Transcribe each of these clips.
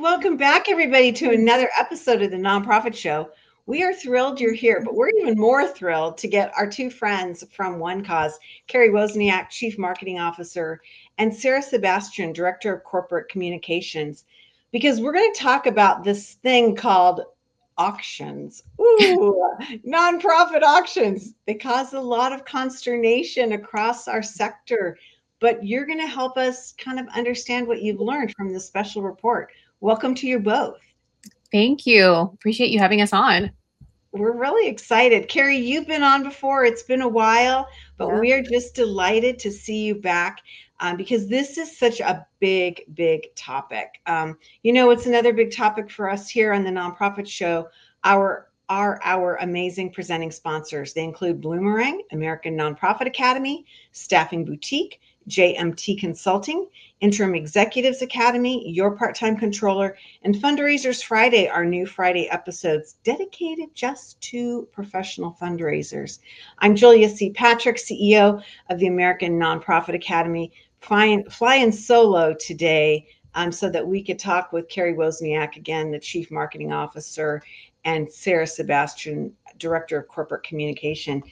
Welcome back, everybody, to another episode of the Nonprofit Show. We are thrilled you're here, but we're even more thrilled to get our two friends from OneCause, Karrie Wozniak, Chief Marketing Officer, and Sarah Sebastian, Director of Corporate Communications, because we're going to talk about this thing called auctions. Ooh, nonprofit auctions. They cause a lot of consternation across our sector, but you're going to help us kind of understand what you've learned from this special report. Welcome to you both. Thank you. Appreciate you having us on. We're really excited. Karrie, you've been on before. It's been a while, but Yeah. we are just delighted to see you back because this is such a big, big topic. It's another big topic for us here on the Nonprofit Show. Our amazing presenting sponsors. They include Bloomerang, American Nonprofit Academy, Staffing Boutique, JMT Consulting, Interim Executives Academy, Your Part-Time Controller, and Fundraisers Friday, our new Friday episodes dedicated just to professional fundraisers. I'm Julia C. Patrick, CEO of the American Nonprofit Academy, flying solo today so that we could talk with Karrie Wozniak, again, the Chief Marketing Officer, and Sarah Sebastian, Director of Corporate Communication.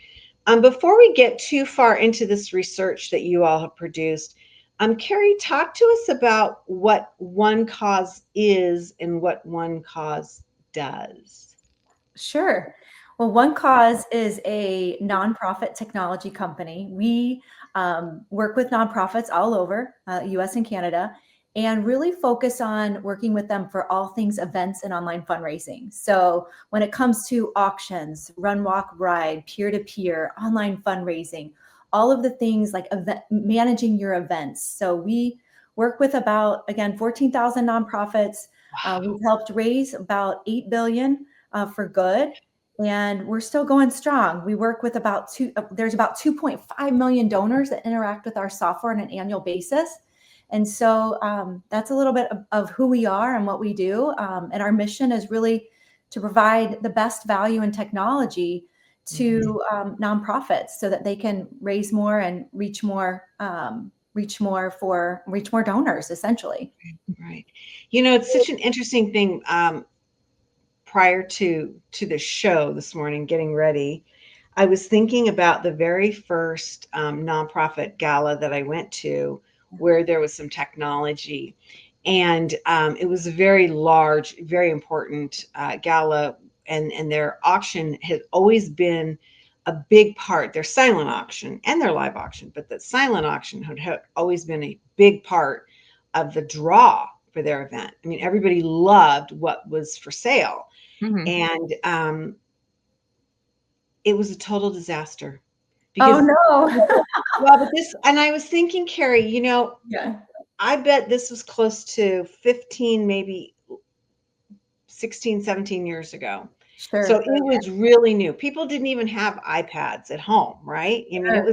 Before we get too far into this research that you all have produced, Karrie, talk to us about what OneCause is and what OneCause does. Sure. Well, OneCause is a nonprofit technology company. We work with nonprofits all over US and Canada and really focus on working with them for all things events and online fundraising. So when it comes to auctions, run, walk, ride, peer-to-peer, online fundraising, all of the things like managing your events. So we work with about, again, 14,000 nonprofits. We've helped raise about $8 billion for good. And we're still going strong. We work with there's about 2.5 million donors that interact with our software on an annual basis. And so that's a little bit of who we are and what we do. And our mission is really to provide the best value in technology to nonprofits so that they can raise more and reach more donors, essentially. Right. It's such an interesting thing. Prior to the show this morning, getting ready, I was thinking about the very first nonprofit gala that I went to, where there was some technology, and it was a very large, very important gala, and their auction had always been a big part. Their silent auction and their live auction, but the silent auction had always been a big part of the draw for their event. I mean, everybody loved what was for sale. Mm-hmm. And it was a total disaster. Oh no! Well, but I was thinking, Karrie, Yeah. I bet this was close to 15, maybe 16, 17 years ago. Sure. So it was really new. People didn't even have iPads at home, right? I mean,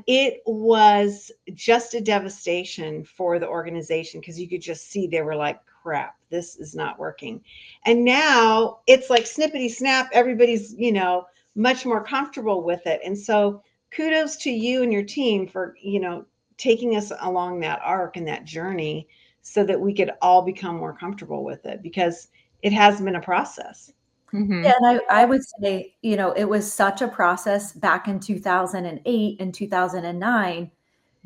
it was just a devastation for the organization because you could just see they were like, crap, this is not working. And now it's like snippety snap. Everybody's, much more comfortable with it. And so kudos to you and your team for, taking us along that arc and that journey so that we could all become more comfortable with it, because it has been a process. Mm-hmm. Yeah, and I would say, it was such a process back in 2008 and 2009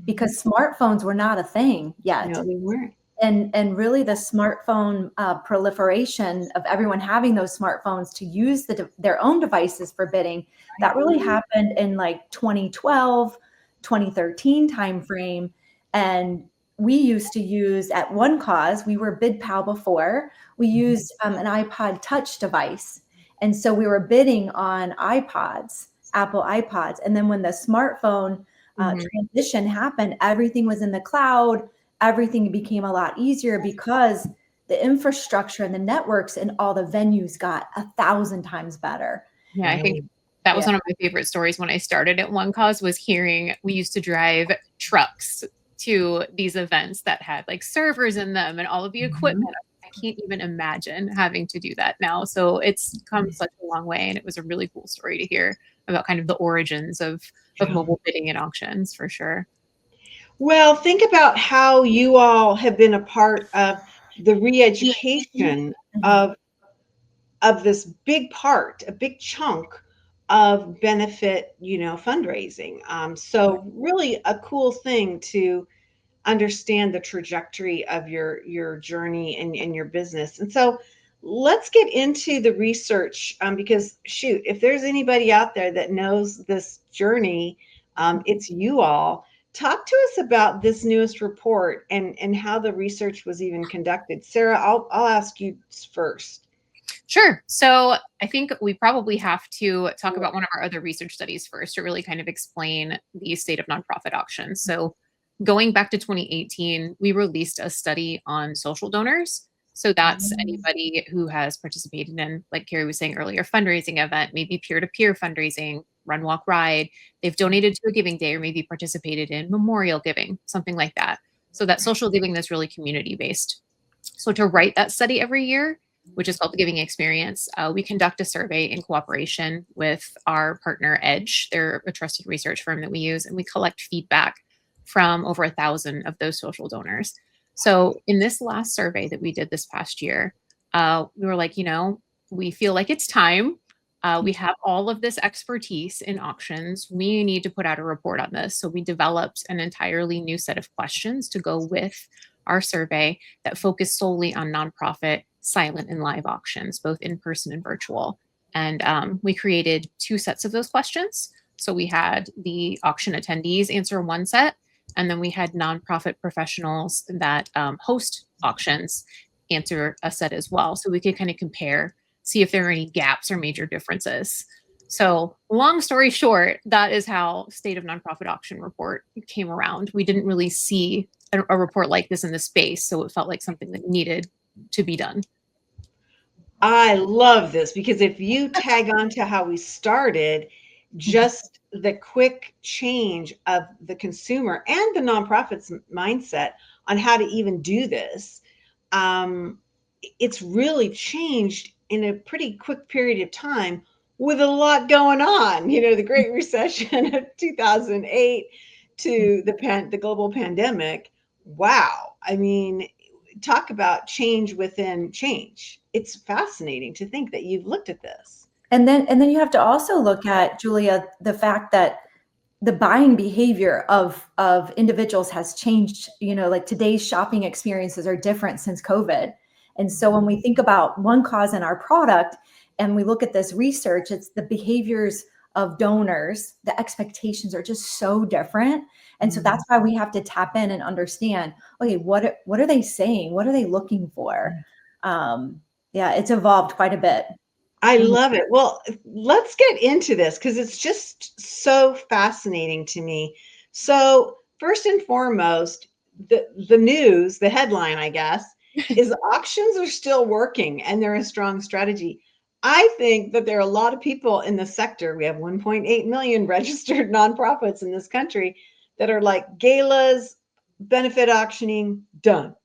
because smartphones were not a thing yet. No, they weren't. And really the smartphone proliferation of everyone having those smartphones to use their own devices for bidding, that really happened in like 2012, 2013 timeframe. And we used to use at OneCause, we were BidPal before, we used an iPod touch device. And so we were bidding on iPods, Apple iPods. And then when the smartphone transition happened, everything was in the cloud. Everything became a lot easier because the infrastructure and the networks and all the venues got 1,000 times better. Yeah, I think that was one of my favorite stories when I started at OneCause, was hearing we used to drive trucks to these events that had like servers in them and all of the equipment. I can't even imagine having to do that now. So it's come such a long way, and it was a really cool story to hear about kind of the origins of mobile bidding and auctions, for sure. Well, think about how you all have been a part of the re-education of this big part, a big chunk of benefit, fundraising. So really a cool thing to understand the trajectory of your journey and your business. And so let's get into the research, because shoot, if there's anybody out there that knows this journey, it's you all. Talk to us about this newest report and how the research was even conducted. Sarah, I'll ask you first. Sure. So I think we probably have to talk about one of our other research studies first to really kind of explain the state of nonprofit auctions. So going back to 2018, we released a study on social donors. So that's anybody who has participated in, like Karrie was saying earlier, fundraising event, maybe peer-to-peer fundraising, run, walk, ride. They've donated to a giving day or maybe participated in memorial giving, something like that. So that social giving that's really community-based. So to write that study every year, which is called the Giving Experience, we conduct a survey in cooperation with our partner Edge. They're a trusted research firm that we use, and we collect feedback from over 1,000 of those social donors. So in this last survey that we did this past year, we were like, we feel like it's time. We have all of this expertise in auctions. We need to put out a report on this. So we developed an entirely new set of questions to go with our survey that focused solely on nonprofit, silent, and live auctions, both in person and virtual. And we created 2 sets of those questions. So we had the auction attendees answer one set, and then we had nonprofit professionals that host auctions answer a set as well. So we could kind of compare, see if there are any gaps or major differences. So long story short, that is how State of Nonprofit Auction report came around. We didn't really see a report like this in the space, so it felt like something that needed to be done. I love this because if you tag on to how we started, just the quick change of the consumer and the nonprofit's mindset on how to even do this, it's really changed in a pretty quick period of time with a lot going on. The Great Recession of 2008 to the global pandemic. Wow. I mean, talk about change within change. It's fascinating to think that you've looked at this. And then you have to also look at, Julia, the fact that the buying behavior of individuals has changed. Like today's shopping experiences are different since COVID. And so when we think about OneCause and our product, and we look at this research, it's the behaviors of donors, the expectations are just so different. And so that's why we have to tap in and understand, okay, what are they saying? What are they looking for? Yeah, it's evolved quite a bit. I love it. Well, let's get into this because it's just so fascinating to me. So first and foremost, the news, the headline, I guess, is auctions are still working and they're a strong strategy. I think that there are a lot of people in the sector. We have 1.8 million registered nonprofits in this country that are like galas, benefit auctioning, done.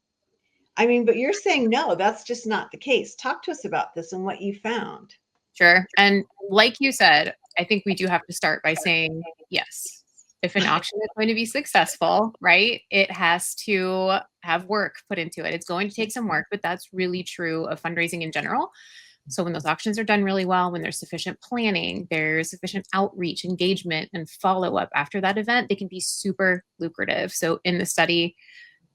I mean, but you're saying no, that's just not the case. Talk to us about this and what you found. Sure. And like you said, I think we do have to start by saying yes. If an auction is going to be successful, right, it has to have work put into it. It's going to take some work, but that's really true of fundraising in general. So when those auctions are done really well, when there's sufficient planning, there's sufficient outreach, engagement, and follow-up after that event, they can be super lucrative. So in the study,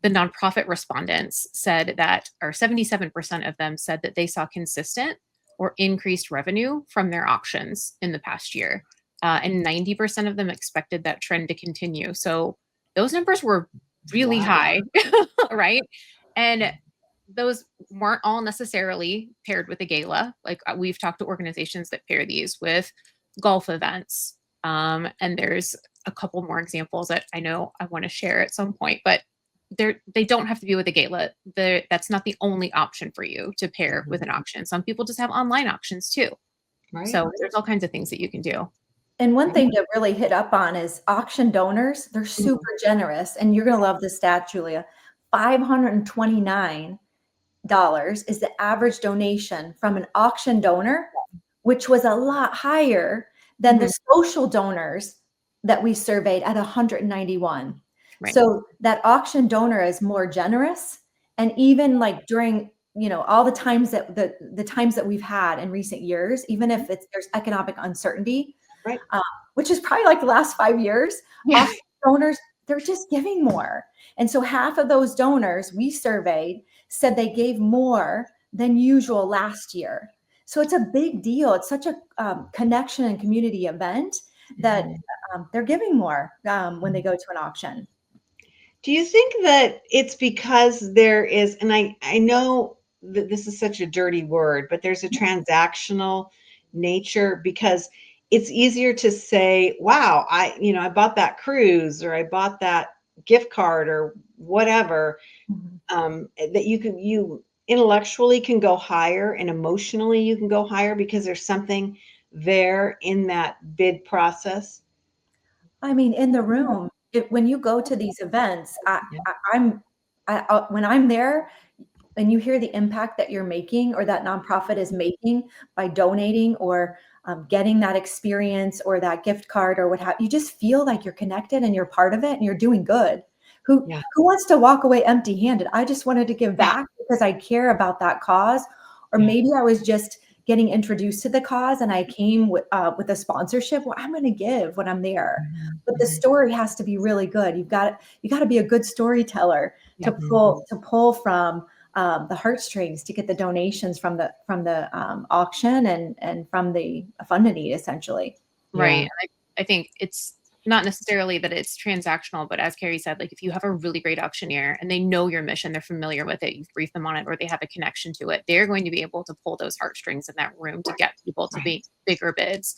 the nonprofit respondents said that, or 77% of them said that they saw consistent or increased revenue from their auctions in the past year. And 90% of them expected that trend to continue. So those numbers were really high, right? And those weren't all necessarily paired with a gala. Like we've talked to organizations that pair these with golf events. And there's a couple more examples that I know I want to share at some point, but they don't have to be with a gala. That's not the only option for you to pair with an auction. Some people just have online auctions too. Right. So there's all kinds of things that you can do. And one thing to really hit up on is auction donors. They're super generous. And you're going to love this stat, Julia. $529 is the average donation from an auction donor, which was a lot higher than the social donors that we surveyed at 191. Right. So that auction donor is more generous And even like during, you know, all the times that the times that we've had in recent years, even if there's economic uncertainty, Right. which is probably like the last 5 years, Yeah. often donors, they're just giving more. And so half of those donors we surveyed said they gave more than usual last year. So it's a big deal. It's such a connection and community event that they're giving more when they go to an auction. Do you think that it's because there is, and I know that this is such a dirty word, but there's a transactional nature, because it's easier to say, wow, I bought that cruise, or I bought that gift card, or whatever, that you intellectually can go higher, and emotionally you can go higher because there's something there in that bid process. I mean, in the room, when you go to these events, when I'm there and you hear the impact that you're making or that nonprofit is making by donating or getting that experience or that gift card or what have you, just feel like you're connected and you're part of it and you're doing good. Who Yeah. who wants to walk away empty-handed? I just wanted to give back because I care about that cause, or maybe I was just getting introduced to the cause and I came with a sponsorship. Well, I'm going to give when I'm there, but the story has to be really good. You got to be a good storyteller to pull from the heartstrings to get the donations from the auction and from the fund a need, essentially. Right. And I think it's not necessarily that it's transactional, but as Karrie said, like if you have a really great auctioneer and they know your mission, they're familiar with it, you've briefed them on it, or they have a connection to it, they're going to be able to pull those heartstrings in that room to get people to make bigger bids.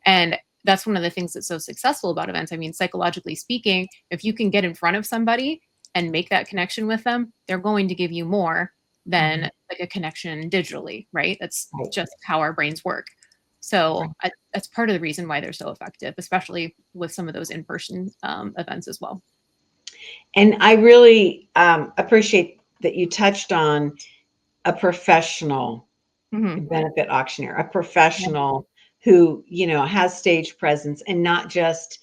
And that's one of the things that's so successful about events. I mean, psychologically speaking, if you can get in front of somebody and make that connection with them, they're going to give you more than like a connection digitally, right? That's just how our brains work. So that's part of the reason why they're so effective, especially with some of those in-person events as well. And I really appreciate that you touched on a professional benefit auctioneer, a professional who, has stage presence, and not just,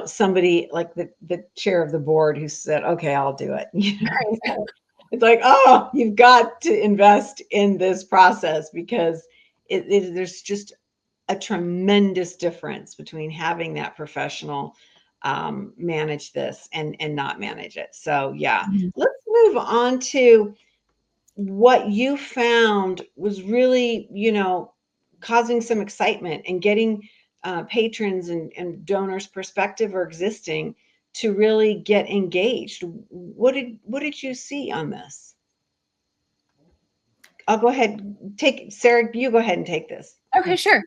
somebody like the chair of the board who said, okay, I'll do it. It's like, oh, you've got to invest in this process, because there's just a tremendous difference between having that professional manage this and not manage it. So let's move on to what you found was really, causing some excitement and getting patrons and donors, prospective or existing, to really get engaged. What did you see on this? I'll go ahead, Sarah, you go ahead and take this. Okay, sure.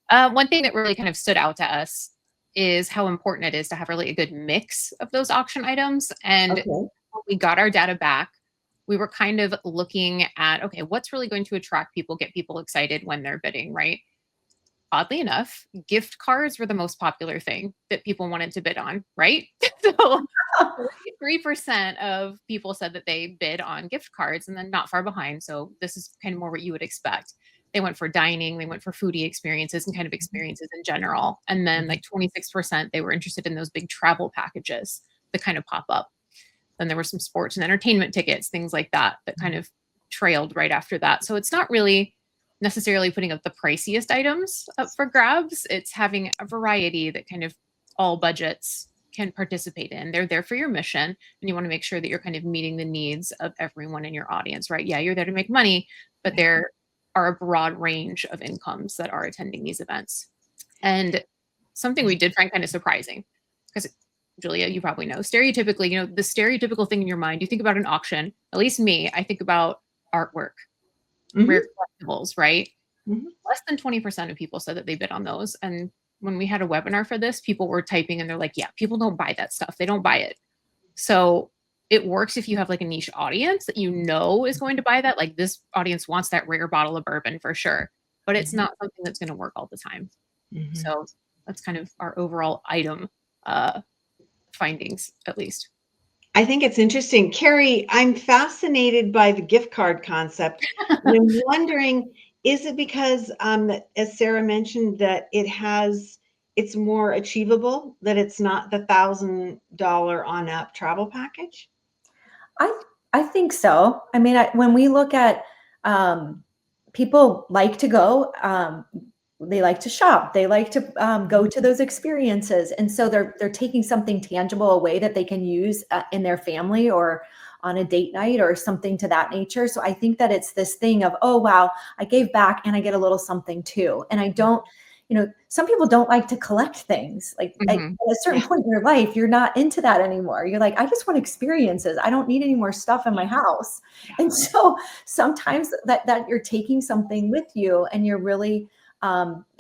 One thing that really kind of stood out to us is how important it is to have really a good mix of those auction items. And when we got our data back, we were kind of looking at, okay, what's really going to attract people, get people excited when they're bidding, right? Oddly enough, gift cards were the most popular thing that people wanted to bid on, right? So 3% of people said that they bid on gift cards, and then not far behind. So this is kind of more what you would expect. They went for dining, they went for foodie experiences and kind of experiences in general. And then like 26%, they were interested in those big travel packages that kind of pop up. Then there were some sports and entertainment tickets, things like that, that kind of trailed right after that. So it's not really necessarily putting up the priciest items up for grabs. It's having a variety that kind of all budgets can participate in. They're there for your mission, and you want to make sure that you're kind of meeting the needs of everyone in your audience, right? Yeah, you're there to make money, but there are a broad range of incomes that are attending these events. And something we did find kind of surprising, because Julia, you probably know, stereotypically, the stereotypical thing in your mind, you think about an auction, at least me, I think about artwork, rare collectibles, right? Less than 20% of people said that they bid on those. And when we had a webinar for this, people were typing and they're like, yeah, people don't buy that stuff. They don't buy it. So it works if you have like a niche audience that is going to buy that. Like, this audience wants that rare bottle of bourbon for sure, but it's not something that's going to work all the time. So that's kind of our overall item findings, at least. I think it's interesting. Karrie, I'm fascinated by the gift card concept. And I'm wondering, is it because, as Sarah mentioned, that it's more achievable, that it's not the $1,000 on up travel package? I think so. I mean, when we look at people like to go, they like to shop, they like to go to those experiences, and so they're taking something tangible away that they can use in their family or on a date night or something to that nature. So I think that it's this thing of, oh wow, I gave back and I get a little something too. And I don't, some people don't like to collect things. Like at a certain point in your life, you're not into that anymore. You're like, I just want experiences. I don't need any more stuff in my house. And so sometimes that you're taking something with you and you're really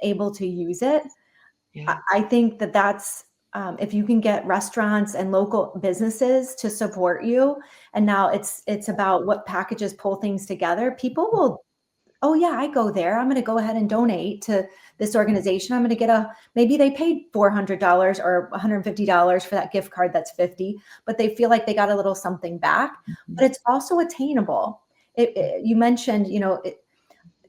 able to use it. Yeah. I think that's if you can get restaurants and local businesses to support you, and now it's about what packages pull things together. People will, oh yeah, I go there. I'm going to go ahead and donate to this organization. I'm going to get maybe they paid $400 or $150 for that gift card that's $50, but they feel like they got a little something back. But it's also attainable. You mentioned,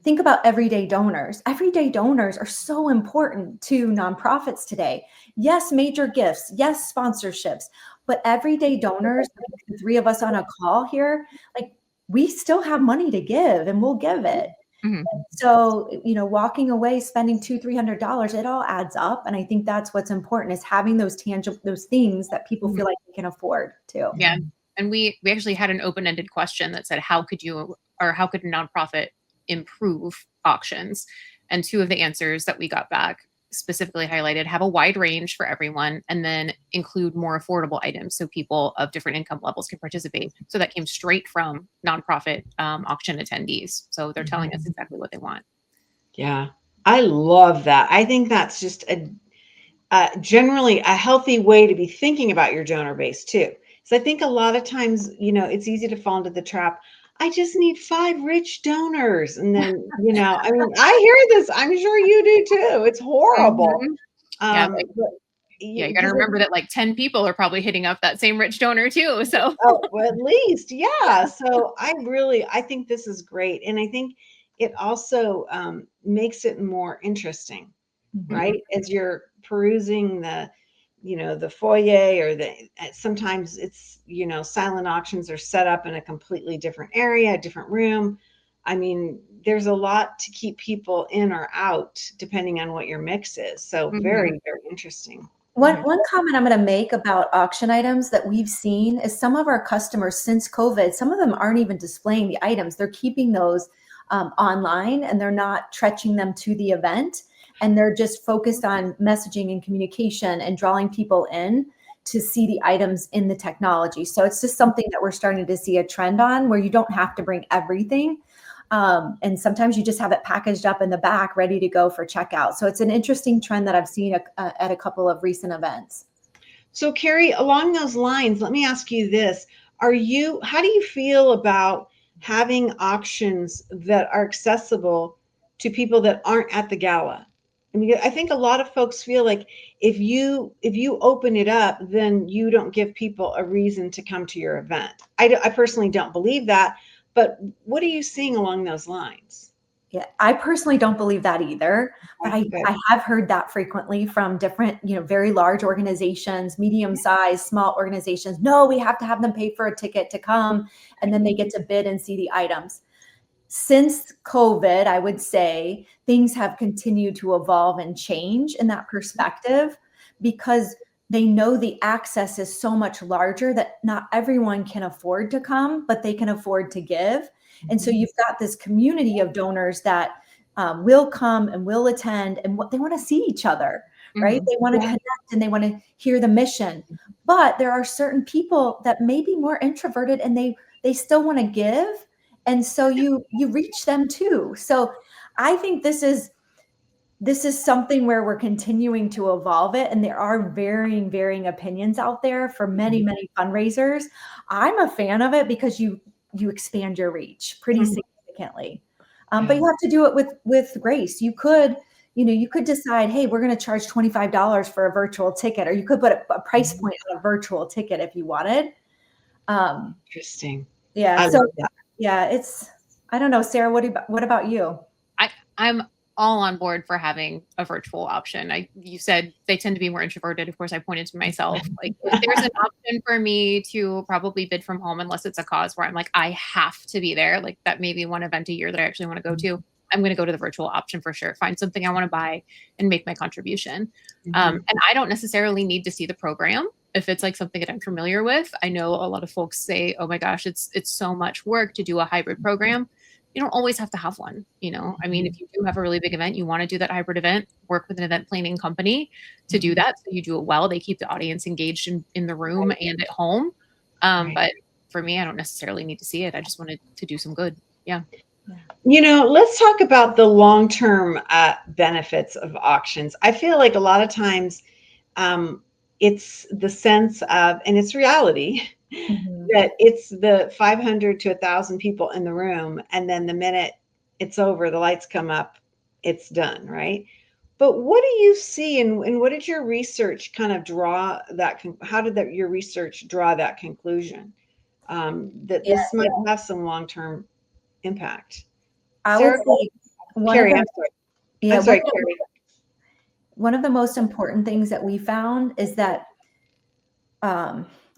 think about everyday donors. Everyday donors are so important to nonprofits today. Yes, major gifts. Yes, sponsorships. But everyday donors, like the three of us on a call here, like we still have money to give and we'll give it. So, walking away, spending $200-$300, it all adds up. And I think that's what's important, is having those tangible, those things that people feel like they can afford too. Yeah. And we actually had an open-ended question that said, how could a nonprofit improve auctions? And two of the answers that we got back specifically highlighted have a wide range for everyone, and then include more affordable items so people of different income levels can participate. So that came straight from nonprofit auction attendees. So they're telling us exactly what they want. Yeah, I love that. I think that's just generally a healthy way to be thinking about your donor base too. So I think a lot of times, it's easy to fall into the trap. I just need 5 rich donors. And then, I mean, I hear this, I'm sure you do too. It's horrible. Yeah, you got to remember that like 10 people are probably hitting up that same rich donor too. So, well, at least, yeah. So I think this is great. And I think it also makes it more interesting, right? As you're perusing the foyer, or sometimes it's, silent auctions are set up in a completely different area, a different room. I mean, there's a lot to keep people in or out depending on what your mix is. So very, very interesting. One comment I'm going to make about auction items that we've seen is some of our customers since COVID, some of them aren't even displaying the items. They're keeping those online, and they're not stretching them to the event. And they're just focused on messaging and communication and drawing people in to see the items in the technology. So it's just something that we're starting to see a trend on, where you don't have to bring everything. And sometimes you just have it packaged up in the back, ready to go for checkout. So it's an interesting trend that I've seen at a couple of recent events. So Karrie, along those lines, let me ask you this. How do you feel about having auctions that are accessible to people that aren't at the gala? I mean, I think a lot of folks feel like if you open it up, then you don't give people a reason to come to your event. I personally don't believe that, but what are you seeing along those lines? Yeah, I personally don't believe that either, but I have heard that frequently from different, very large organizations, medium-sized, small organizations. No, we have to have them pay for a ticket to come, and then they get to bid and see the items. Since COVID, I would say things have continued to evolve and change in that perspective, because they know the access is so much larger that not everyone can afford to come, but they can afford to give. And so you've got this community of donors that will come and will attend, and what they want to see each other, right? They want to connect and they want to hear the mission. But there are certain people that may be more introverted, and they still want to give. And so you reach them too. So I think this is something where we're continuing to evolve it. And there are varying opinions out there for many, many fundraisers. I'm a fan of it because you expand your reach pretty significantly. But you have to do it with grace. You could decide, hey, we're going to charge $25 for a virtual ticket, or you could put a price point on a virtual ticket if you wanted. Interesting. Yeah. So yeah, I don't know, Sarah, what about you? I'm all on board for having a virtual option. You said they tend to be more introverted. Of course, I pointed to myself. Like, if there's an option for me to probably bid from home, unless it's a cause where I'm like, I have to be there, like that may be one event a year that I actually want to go to, I'm going to go to the virtual option for sure. Find something I want to buy and make my contribution. And I don't necessarily need to see the program. If it's like something that I'm familiar with, I know a lot of folks say, oh my gosh, it's so much work to do a hybrid program. You don't always have to have one. I mean, if you do have a really big event, you want to do that hybrid event, work with an event planning company to do that. So you do it well. They keep the audience engaged in the room and at home. But for me, I don't necessarily need to see it. I just wanted to do some good. Yeah. Let's talk about the long-term benefits of auctions. I feel like a lot of times it's the sense of, and it's reality, that it's the 500 to 1,000 people in the room, and then the minute it's over, the lights come up, it's done, right? But what do you see, and what did your research kind of draw that? How did your research draw that conclusion that this might have some long-term impact? Sarah, Karrie, I'm sorry, Karrie. One of the most important things that we found is that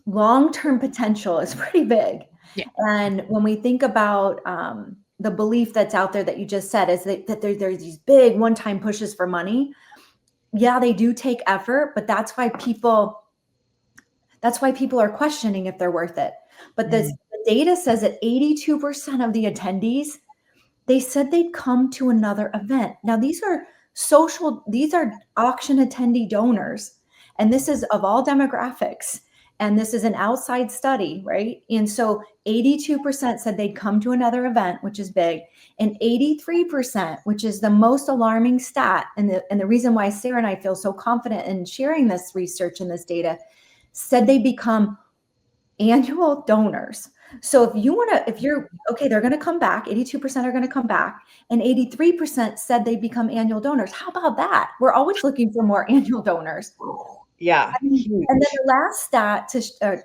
long-term potential is pretty big. Yeah. And when we think about the belief that's out there that you just said is that there's these big one-time pushes for money. Yeah, they do take effort, but that's why people are questioning if they're worth it. But the data says that 82% of the attendees, they said they'd come to another event. Now, these are auction attendee donors, and this is of all demographics. And this is an outside study, right? And so 82% said they'd come to another event, which is big, and 83%, which is the most alarming stat, and the reason why Sarah and I feel so confident in sharing this research and this data, said they become annual donors. So if you're okay, they're going to come back. 82% are going to come back, and 83% said they become annual donors. How about that? We're always looking for more annual donors. Yeah. And then the last stat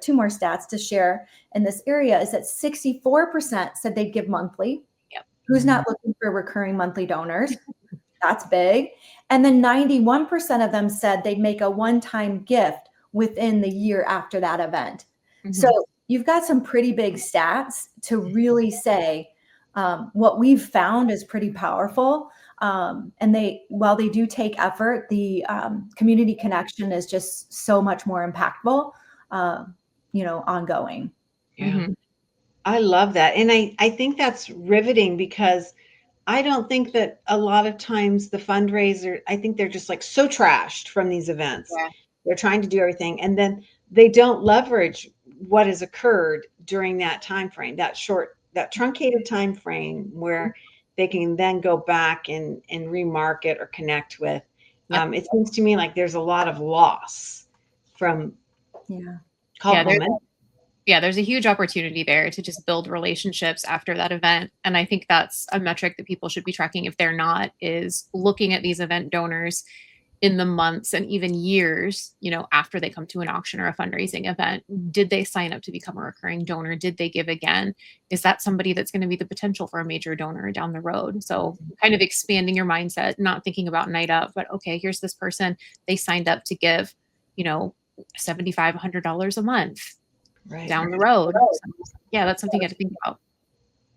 two more stats to share in this area is that 64% said they'd give monthly. Yep. Who's not looking for recurring monthly donors? That's big. And then 91% of them said they'd make a one-time gift within the year after that event. So you've got some pretty big stats to really say what we've found is pretty powerful. And while they do take effort, the community connection is just so much more impactful, ongoing. Yeah. I love that. And I think that's riveting, because I don't think that a lot of times the fundraiser, I think they're just like so trashed from these events. Yeah. They're trying to do everything, and then they don't leverage what has occurred during that time frame, that truncated time frame where they can then go back and remarket or connect with. Yep. It seems to me like there's a lot of loss from compliment. There's a huge opportunity there to just build relationships after that event. And I think that's a metric that people should be tracking if they're not, is looking at these event donors in the months and even years, after they come to an auction or a fundraising event. Did they sign up to become a recurring donor? Did they give again? Is that somebody that's going to be the potential for a major donor down the road? So kind of expanding your mindset, not thinking about night up, but okay, here's this person, they signed up to give, $75, $100 a month down the road. So, yeah, that's something you have to think about.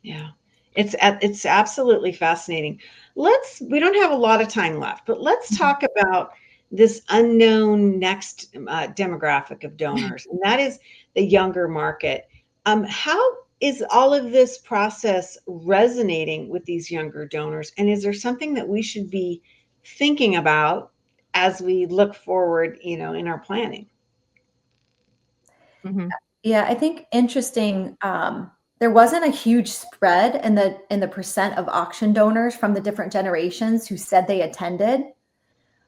Yeah. It's absolutely fascinating. We don't have a lot of time left, but let's talk about this unknown next demographic of donors, and that is the younger market. How is all of this process resonating with these younger donors? And is there something that we should be thinking about as we look forward, in our planning? Yeah, I think interesting. There wasn't a huge spread in the percent of auction donors from the different generations who said they attended.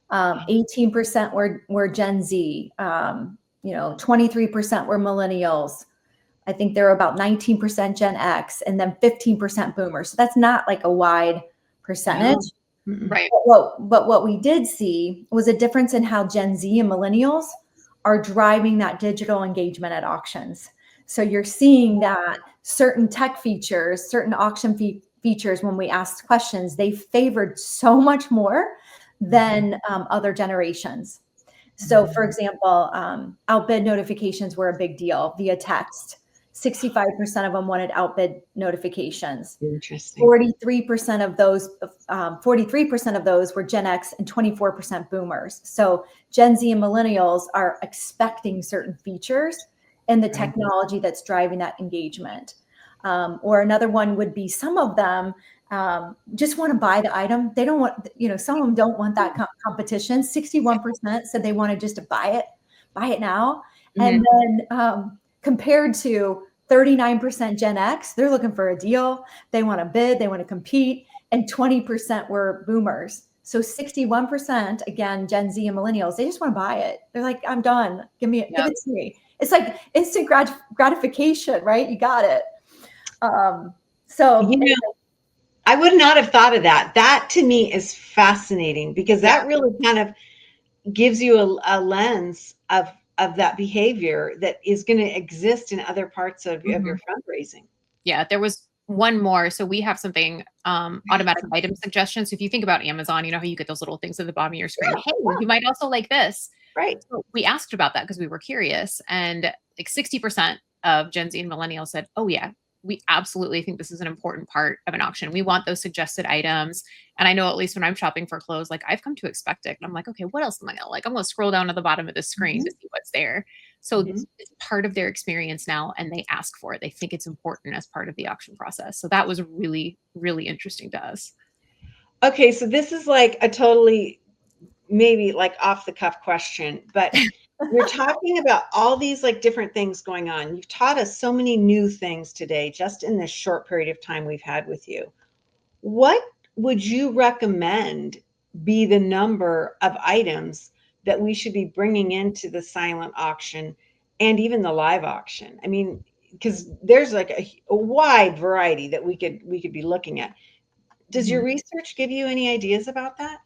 18% were Gen Z. 23% were millennials. I think there were about 19% Gen X, and then 15% boomers. So that's not like a wide percentage. No. Right. But what we did see was a difference in how Gen Z and millennials are driving that digital engagement at auctions. So you're seeing that certain tech features, certain auction features when we asked questions, they favored so much more than other generations. So for example, outbid notifications were a big deal via text. 65% of them wanted outbid notifications. Interesting. 43% of those, 43% of those were Gen X and 24% boomers. So Gen Z and millennials are expecting certain features in the technology that's driving that engagement. Or another one would be some of them just want to buy the item. They don't want, some of them don't want that competition. 61% said they wanted just to buy it now. And then compared to 39% Gen X, they're looking for a deal. They want to bid, they want to compete, and 20% were boomers. So 61%, again, Gen Z and millennials, they just want to buy it. They're like, I'm done. Give it to me. It's like instant gratification, right? You got it. I would not have thought of that. That to me is fascinating because that really kind of gives you a lens of that behavior that is going to exist in other parts of your fundraising. Yeah, there was one more. So we have something, automatic item suggestions. So if you think about Amazon, you know how you get those little things at the bottom of your screen. Hey, you might also like this. Right. So we asked about that because we were curious, and like 60% of Gen Z and millennials said, oh yeah, we absolutely think this is an important part of an auction. We want those suggested items. And I know at least when I'm shopping for clothes, like I've come to expect it. And I'm like, okay, what else am I gonna like? I'm gonna scroll down to the bottom of the screen to see what's there. So it's part of their experience now, and they ask for it. They think it's important as part of the auction process. So that was really, really interesting to us. Okay, so this is like a totally maybe like off the cuff question, but we're talking about all these like different things going on. You've taught us so many new things today, just in this short period of time we've had with you. What would you recommend be the number of items that we should be bringing into the silent auction and even the live auction? I mean, because there's like a wide variety that we could be looking at. Does your research give you any ideas about that?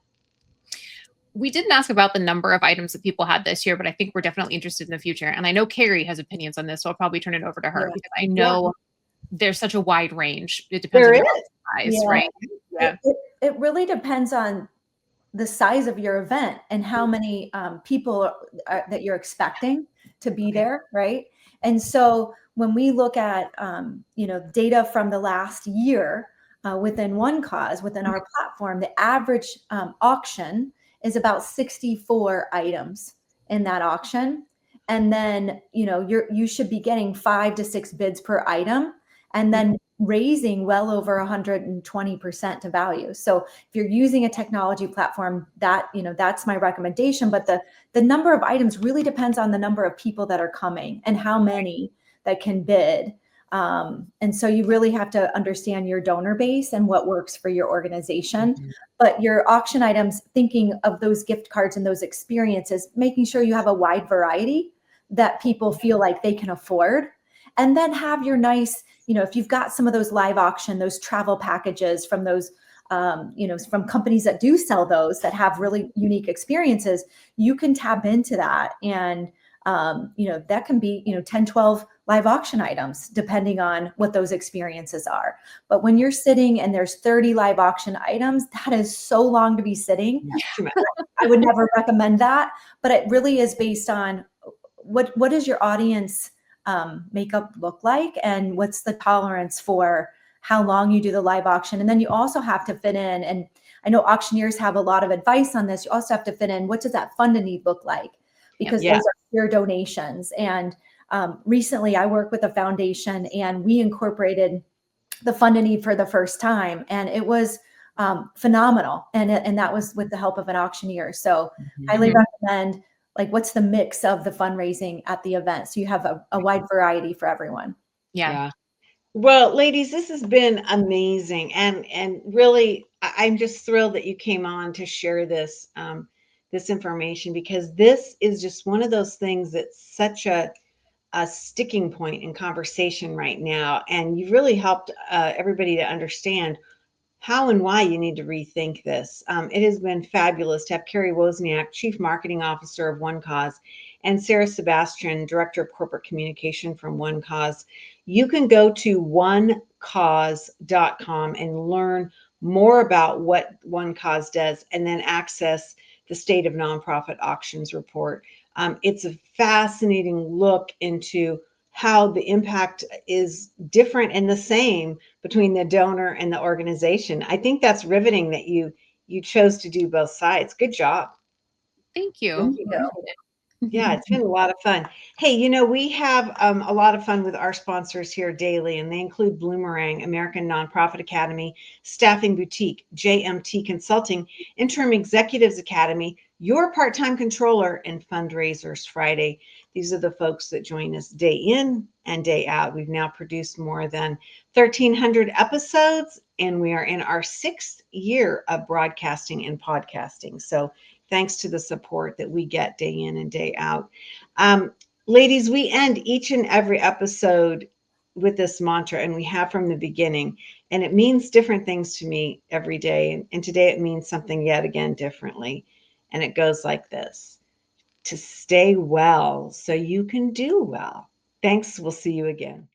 We didn't ask about the number of items that people had this year, but I think we're definitely interested in the future. And I know Karrie has opinions on this, so I'll probably turn it over to her because I know there's such a wide range. It depends on the size, right? Yeah. It really depends on the size of your event and how many people that you're expecting to be there, right? And so when we look at data from the last year within OneCause, within our platform, the average auction is about 64 items in that auction. And then, you should be getting 5 to 6 bids per item, and then raising well over 120% to value. So if you're using a technology platform, that's my recommendation. But the number of items really depends on the number of people that are coming and how many that can bid. And so you really have to understand your donor base and what works for your organization. But your auction items, thinking of those gift cards and those experiences, making sure you have a wide variety that people feel like they can afford. And then have your nice, if you've got some of those live auction, those travel packages from those, from companies that do sell those that have really unique experiences, you can tap into that. And, that can be, 10, 12 live auction items, depending on what those experiences are. But when you're sitting and there's 30 live auction items, that is so long to be sitting. I would never recommend that, but it really is based on what does your audience makeup look like, and what's the tolerance for how long you do the live auction. And then you also have to fit in, and I know auctioneers have a lot of advice on this, you also have to fit in, what does that fund a need look like? Because those are your donations. And recently I worked with a foundation and we incorporated the fund a need for the first time, and it was phenomenal. And that was with the help of an auctioneer. So highly recommend, like, what's the mix of the fundraising at the event, so you have a wide variety for everyone. Yeah. Well, ladies, this has been amazing, and really, I'm just thrilled that you came on to share this this information, because this is just one of those things that's such a sticking point in conversation right now, and you've really helped everybody to understand how and why you need to rethink this. It has been fabulous to have Karrie Wozniak, Chief Marketing Officer of OneCause, and Sarah Sebastian, Director of Corporate Communication from OneCause. You can go to onecause.com and learn more about what OneCause does, and then access the State of Nonprofit Auctions report. It's a fascinating look into how the impact is different and the same between the donor and the organization. I think that's riveting that you chose to do both sides. Good job. Thank you. Thank you. Yeah, it's been a lot of fun. Hey, we have a lot of fun with our sponsors here daily, and they include Bloomerang, American Nonprofit Academy, Staffing Boutique, JMT Consulting, Interim Executives Academy, Your Part-Time Controller, and Fundraisers Friday. These are the folks that join us day in and day out. We've now produced more than 1,300 episodes, and we are in our 6th year of broadcasting and podcasting. So thanks to the support that we get day in and day out. Ladies, we end each and every episode with this mantra, and we have from the beginning, and it means different things to me every day. And today it means something yet again differently. And it goes like this: to stay well so you can do well. Thanks. We'll see you again.